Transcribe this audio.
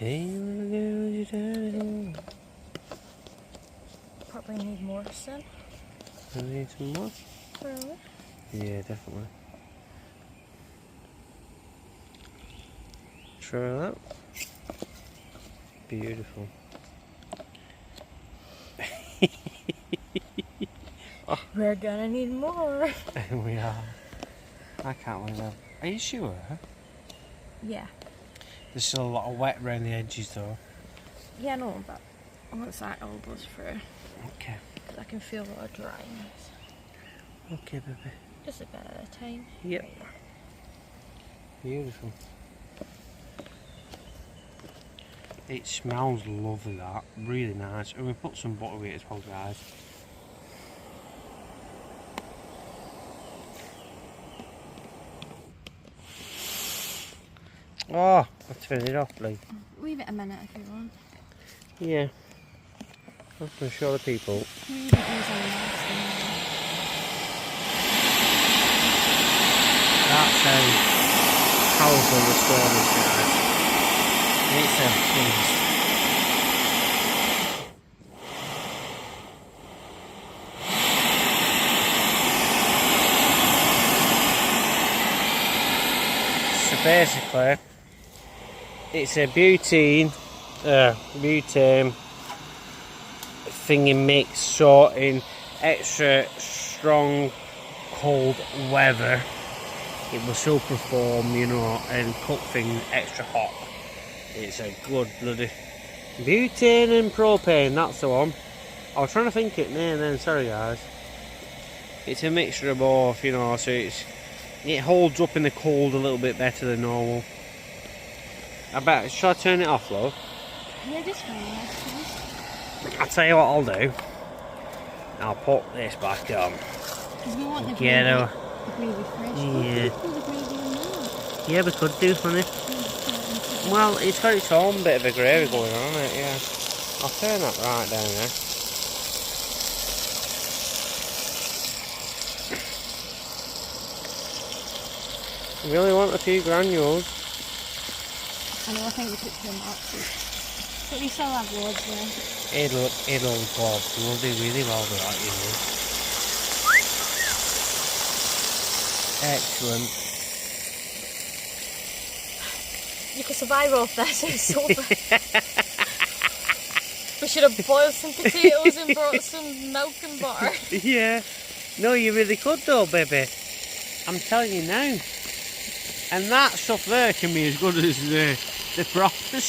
Hey, you wanna go with your daddy? Probably need more sun. Do you need some more? Really? Yeah, definitely. Try that. Beautiful. We're gonna need more. We are. I can't believe that. Are you sure? Yeah. There's still a lot of wet around the edges though. Yeah, no, but once that all goes through, Okay. because I can feel a lot of dryness. Okay, baby. Just a bit at a time. Yep. Beautiful. It smells lovely, that. Really nice. And we put some butter with it as well, guys. Oh, I'll turn it off, Lee. Leave it a minute if you want. Yeah. I'm going to show the people. Really easy last. That's how powerful the storm is, guys. It's a beast. So basically, it's a butane thingy mix, so in extra strong cold weather it will still perform, you know, and cook things extra hot. It's a good bloody butane and propane, that's the one. I was trying to think it name then, sorry guys. It's a mixture of both, you know, so it holds up in the cold a little bit better than normal. Shall I turn it off, love? Yeah, just fine. I'll tell you what I'll do. I'll put this back on. Because we want the Get gravy fresh. Yeah. Put the gravy in that. Yeah, we could do, honey. Well, it's got its own bit of a gravy going on it, yeah. I'll turn that right down there. Really want a few granules. I know, I think we took too much. But we still have loads there. It'll go bloody really well with that, you know. Excellent. You can survive off this, it's so bad. We should have boiled some potatoes and brought some milk and butter. Yeah. No, you really could though, baby. I'm telling you now. And that stuff there can be as good as the proper stuff.